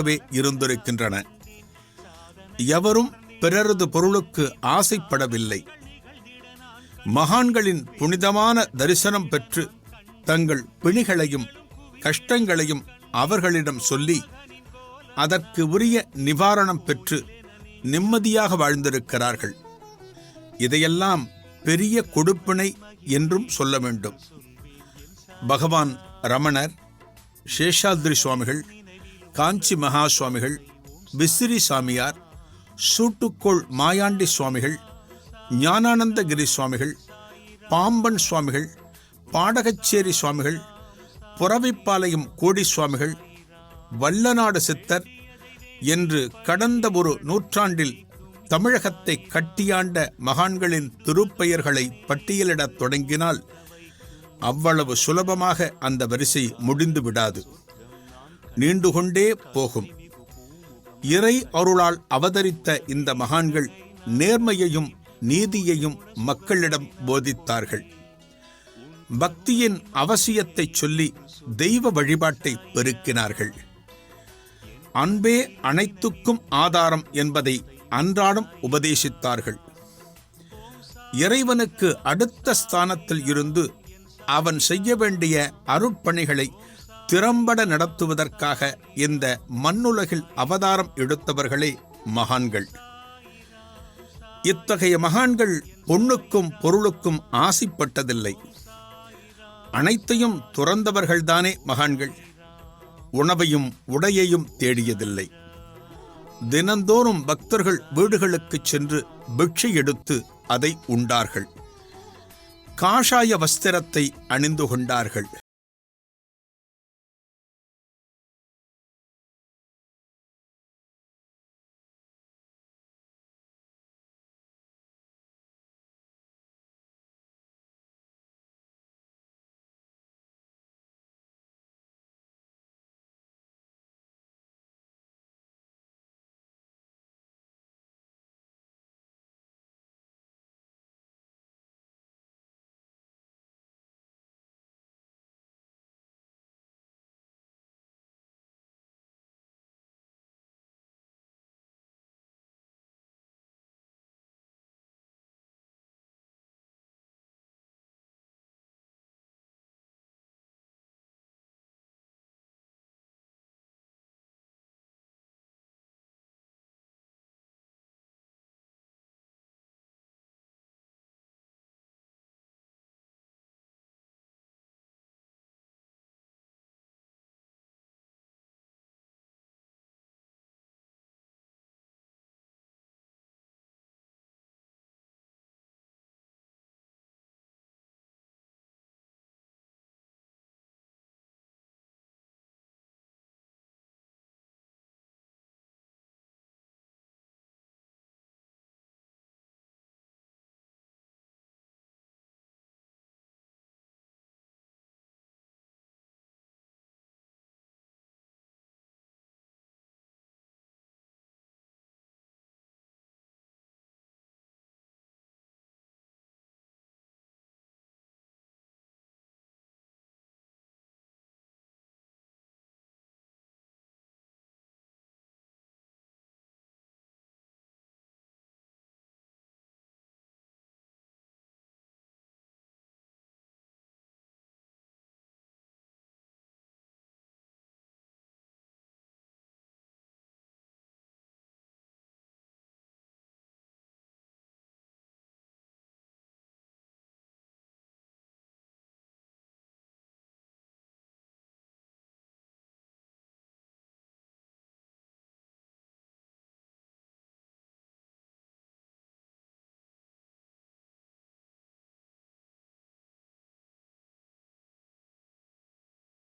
பொருளாகவே இருந்திருக்கின்றன. எவரும் பிறரது பொருளுக்கு ஆசைப்படவில்லை. மகான்களின் புனிதமான தரிசனம் பெற்று தங்கள் பிணிகளையும் கஷ்டங்களையும் அவர்களிடம் சொல்லி அதற்கு உரிய நிவாரணம் பெற்று நிம்மதியாக வாழ்ந்திருக்கிறார்கள். இதையெல்லாம் பெரிய கொடுப்பினை என்றும் சொல்ல வேண்டும். பகவான் ரமணர், சேஷாத்ரி சுவாமிகள், காஞ்சி மகா சுவாமிகள், விசிறி சாமியார், சூட்டுக்கோள் மாயாண்டி சுவாமிகள், ஞானானந்தகிரி சுவாமிகள், பாம்பன் சுவாமிகள், பாடகச்சேரி சுவாமிகள், புறவிப்பாளையம் கோடி சுவாமிகள், வல்லநாடு சித்தர் என்று கடந்த ஒரு நூற்றாண்டில் தமிழகத்தை கட்டியாண்ட மகான்களின் திருப்பெயர்களை பட்டியலிடத் தொடங்கினால் அவ்வளவு சுலபமாக அந்த வரிசை முடிந்து விடாது, நீண்டு கொண்டே போகும். இறை அருளால் அவதரித்த இந்த மகான்கள் நேர்மையையும் நீதியையும் மக்களிடம் போதித்தார்கள். பக்தியின் அவசியத்தை சொல்லி தெய்வ வழிபாட்டை பெருக்கினார்கள். அன்பே அனைத்துக்கும் ஆதாரம் என்பதை அன்றாடம் உபதேசித்தார்கள். இறைவனுக்கு அடுத்த ஸ்தானத்தில் இருந்து அவன் செய்ய வேண்டிய அருட்பணிகளை திறம்பட நடத்துவதற்காக இந்த மண்ணுலகில் அவதாரம் எடுத்தவர்களே மகான்கள். இத்தகைய மகான்கள் பொன்னுக்கும் பொருளுக்கும் ஆசைப்பட்டதில்லை. அனைத்தையும் துறந்தவர்கள்தானே மகான்கள். உணவையும் உடையையும் தேடியதில்லை. தினந்தோறும் பக்தர்கள் வீடுகளுக்கு சென்று பிட்சை எடுத்து அதை உண்டார்கள். காஷாய வஸ்திரத்தை அணிந்து கொண்டார்கள்.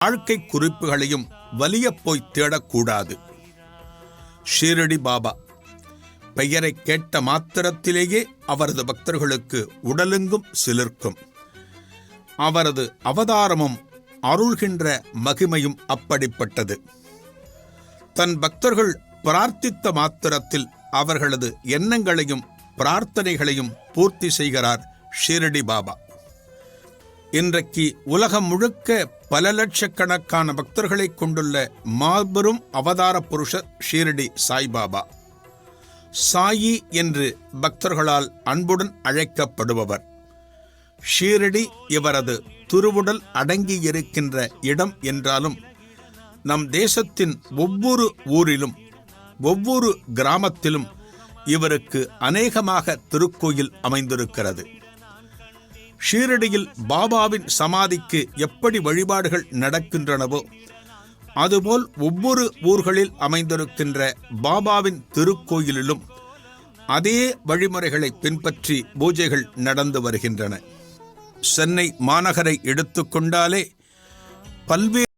வாழ்க்கை குறிப்புகளையும் வலிய போய் தேடக்கூடாது. ஷீரடி பாபா பெயரை கேட்ட மாத்திரத்திலேயே அவரது பக்தர்களுக்கு உடலெங்கும் சிலிர்க்கும். அவரது அவதாரமும் அருள்கின்ற மகிமையும் அப்படிப்பட்டது. தன் பக்தர்கள் பிரார்த்தித்த மாத்திரத்தில் அவர்களது எண்ணங்களையும் பிரார்த்தனைகளையும் பூர்த்தி செய்கிறார் ஷீரடி பாபா. இன்றைக்கு உலகம் முழுக்க பல லட்சக்கணக்கான பக்தர்களை கொண்டுள்ள மாபெரும் அவதார புருஷர் ஷீரடி சாய்பாபா. சாயி என்று பக்தர்களால் அன்புடன் அழைக்கப்படுபவர். ஷீரடி இவரது திருவுடல் அடங்கியிருக்கின்ற இடம் என்றாலும் நம் தேசத்தின் ஒவ்வொரு ஊரிலும் ஒவ்வொரு கிராமத்திலும் இவருக்கு அநேகமாக திருக்கோயில் அமைந்திருக்கிறது. ஷீரடியில் பாபாவின் சமாதிக்கு எப்படி வழிபாடுகள் நடக்கின்றனவோ அதுபோல் ஒவ்வொரு ஊர்களில் அமைந்திருக்கின்ற பாபாவின் திருக்கோயிலிலும் அதே வழிமுறைகளை பின்பற்றி பூஜைகள் நடந்து வருகின்றன. சென்னை மாநகரை எடுத்துக்கொண்டாலே பல்வேறு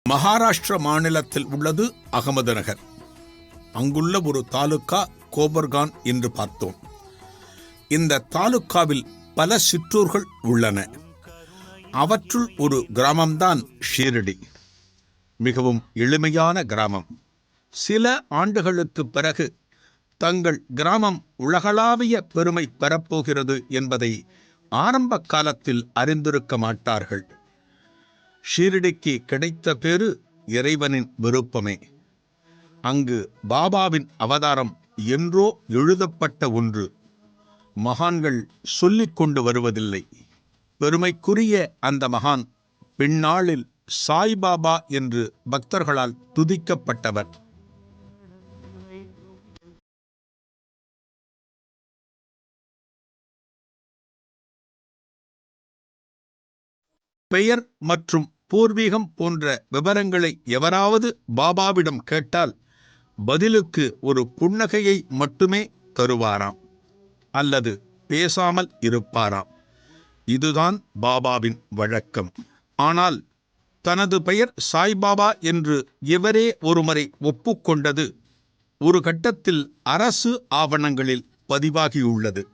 மகாராஷ்டிர மாநிலத்தில் உள்ளது அகமது நகர். அங்குள்ள ஒரு தாலுக்கா கோபர்கான் என்று பார்த்தோம். இந்த தாலுக்காவில் பல சிற்றூர்கள் உள்ளன. அவற்றுள் ஒரு கிராமம்தான் ஷீரடி. மிகவும் எளிமையான கிராமம். சில ஆண்டுகளுக்கு பிறகு தங்கள் கிராமம் உலகளாவிய பெருமை பெறப்போகிறது என்பதை ஆரம்ப காலத்தில் அறிந்திருக்க மாட்டார்கள். ஷீரடிக்கு கிடைத்த பேரு இறைவனின் விருப்பமே. அங்கு பாபாவின் அவதாரம் என்றோ எழுதப்பட்ட ஒன்று. மகான்கள் சொல்லிக் கொண்டு வருவதில்லை. பெருமைக்குரிய அந்த மகான் பின்னாளில் சாய்பாபா என்று பக்தர்களால் துதிக்கப்பட்டவர். பெயர் மற்றும் பூர்வீகம் போன்ற விவரங்களை எவராவது பாபாவிடம் கேட்டால் பதிலுக்கு ஒரு புன்னகையை மட்டுமே தருவாராம், அல்லது பேசாமல் இருப்பாராம். இதுதான் பாபாவின் வழக்கம். ஆனால் தனது பெயர் சாய்பாபா என்று இவரே ஒருமுறை ஒப்புக்கொண்டது ஒரு கட்டத்தில் அரசு ஆவணங்களில் பதிவாகியுள்ளது.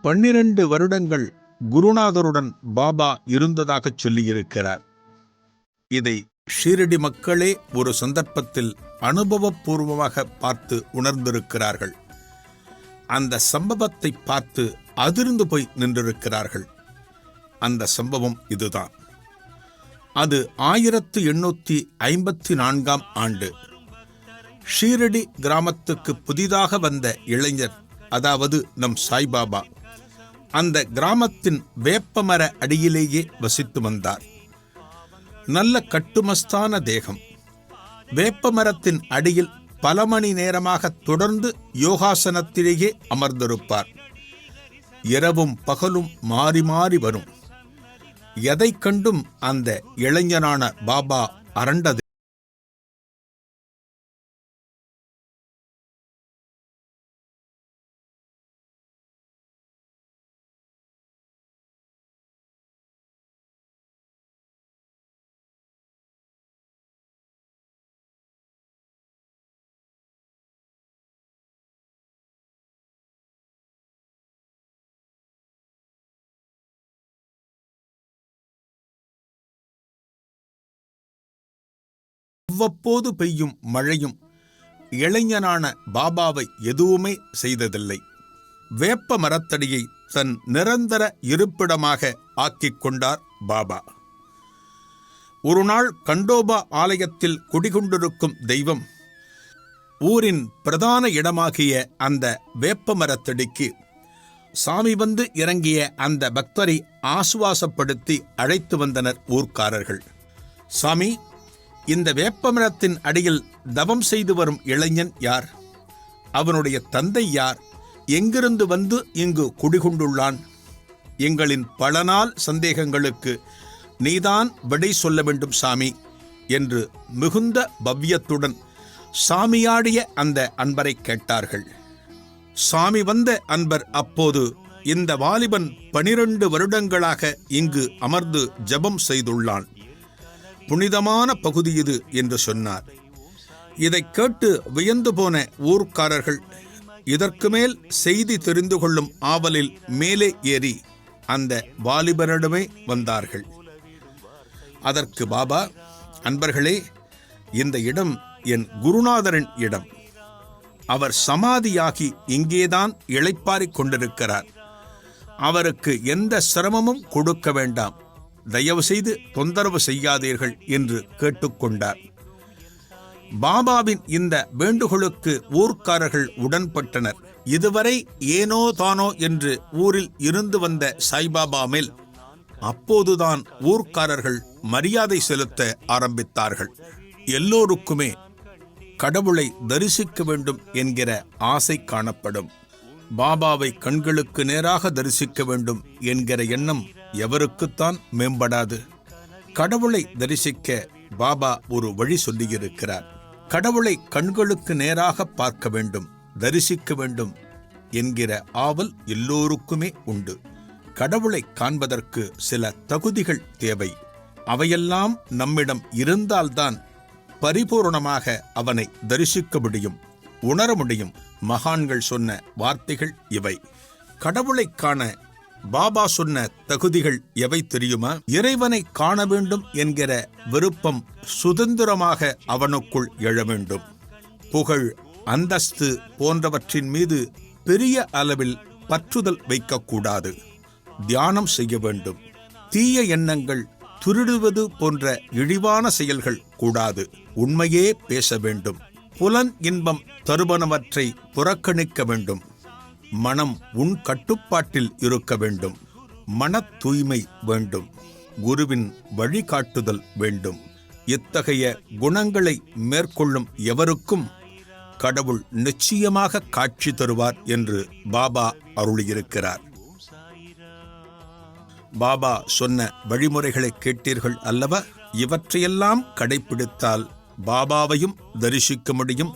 12 வருடங்கள் குருநாதருடன் பாபா இருந்ததாக சொல்லியிருக்கிறார். இதை ஷீரடி மக்களே ஒரு சந்தர்ப்பத்தில் அனுபவபூர்வமாக பார்த்து உணர்ந்திருக்கிறார்கள். அந்த சம்பவத்தை பார்த்து அதிர்ந்து போய் நின்றிருக்கிறார்கள். அந்த சம்பவம் இதுதான். அது 1854ஆம் ஆண்டு. ஷீரடி கிராமத்துக்கு புதிதாக வந்த இளைஞர், அதாவது நம் சாய்பாபா, அந்த கிராமத்தின் வேப்பமர அடியிலேயே வசித்து வந்தார். நல்ல கட்டுமஸ்தான தேகம். வேப்பமரத்தின் அடியில் பல மணி நேரமாக தொடர்ந்து யோகாசனத்திலேயே அமர்ந்திருப்பார். இரவும் பகலும் மாறி மாறி வரும். எதை கண்டும் அந்த இளைஞனான பாபா அரண்டது. அவ்வப்போது பெய்யும் மழையும் இளைஞனான பாபாவை எதுவுமே செய்ததில்லை. வேப்ப மரத்தடியை தன் நிரந்தர இருப்பிடமாக ஆக்கிக் கொண்டார் பாபா. ஒரு நாள் கண்டோபா ஆலயத்தில் குடிகொண்டிருக்கும் தெய்வம் ஊரின் பிரதான இடமாகிய அந்த வேப்ப மரத்தடிக்கு சாமி வந்து இறங்கிய அந்த பக்தரை ஆசுவாசப்படுத்தி அழைத்து வந்தனர் ஊர்க்காரர்கள். சாமி, இந்த வேப்பமரத்தின் அடியில் தவம் செய்து வரும் இளைஞன் யார்? அவனுடைய தந்தை யார்? எங்கிருந்து வந்து இங்கு குடிகொண்டுள்ளான்? எங்களின் பல நாள் சந்தேகங்களுக்கு நீதான் விடை சொல்ல வேண்டும் சாமி என்று மிகுந்த பவ்யத்துடன் சாமியாடிய அந்த அன்பரை கேட்டார்கள். சாமி வந்த அன்பர் அப்போது இந்த வாலிபன் 12 வருடங்களாக இங்கு அமர்ந்து ஜெபம் செய்துள்ளான். புனிதமான பகுதி இது என்று சொன்னார். இதைக் கேட்டு வியந்து போன ஊர்க்காரர்கள் இதற்கு மேல் செய்தி தெரிந்து கொள்ளும் ஆவலில் மேலே ஏறி அந்த வாலிபனிடமே வந்தார்கள். அதற்கு பாபா, அன்பர்களே, இந்த இடம் என் குருநாதரின் இடம். அவர் சமாதியாகி இங்கேதான் இளைப்பாறிக் கொண்டிருக்கிறார். அவருக்கு எந்த சிரமமும் கொடுக்க வேண்டாம். தயவு செய்து தொந்தரவு செய்யாதீர்கள் என்று கேட்டுக்கொண்டார். பாபாவின் இந்த வேண்டுகோளுக்கு ஊர்க்காரர்கள் உடன்பட்டனர். இதுவரை ஏனோ தானோ என்று ஊரில் இருந்து வந்த சாய்பாபா மேல் அப்போதுதான் ஊர்க்காரர்கள் மரியாதை செலுத்த ஆரம்பித்தார்கள். எல்லோருக்குமே கடவுளை தரிசிக்க வேண்டும் என்கிற ஆசை காணப்படும். பாபாவை கண்களுக்கு நேராக தரிசிக்க வேண்டும் என்கிற எண்ணம் எவருக்குத்தான் மேம்படாது? கடவுளை தரிசிக்க பாபா ஒரு வழி சொல்லியிருக்கிறார். கடவுளை கண்களுக்கு நேராக பார்க்க வேண்டும், தரிசிக்க வேண்டும் என்கிற ஆவல் எல்லோருக்குமே உண்டு. கடவுளை காண்பதற்கு சில தகுதிகள் தேவை. அவையெல்லாம் நம்மிடம் இருந்தால்தான் பரிபூர்ணமாக அவனை தரிசிக்க முடியும், உணர முடியும். மகான்கள் சொன்ன வார்த்தைகள் இவை. கடவுளை காண பாபா சொன்ன தகுதிகள் எவை தெரியுமா? இறைவனை காண வேண்டும் என்கிற விருப்பம் சுதந்திரமாக அவனுக்குள் எழ வேண்டும். புகழ், அந்தஸ்து போன்றவற்றின் மீது பெரிய அளவில் பற்றுதல் வைக்கக்கூடாது. தியானம் செய்ய வேண்டும். தீய எண்ணங்கள், திருடுவது போன்ற இழிவான செயல்கள் கூடாது. உண்மையே பேச வேண்டும். புலன் இன்பம் தருவனவற்றை புறக்கணிக்க வேண்டும். மனம் உன் கட்டுப்பாட்டில் இருக்க வேண்டும். மன தூய்மை வேண்டும். குருவின் வழிகாட்டுதல் வேண்டும். இத்தகைய குணங்களை மேற்கொள்ளும் எவருக்கும் கடவுள் நிச்சயமாக காட்சி தருவார் என்று பாபா அருளியிருக்கிறார். பாபா சொன்ன வழிமுறைகளை கேட்டீர்கள் அல்லவா? இவற்றையெல்லாம் கடைப்பிடித்தால் பாபாவையும் தரிசிக்க முடியும்,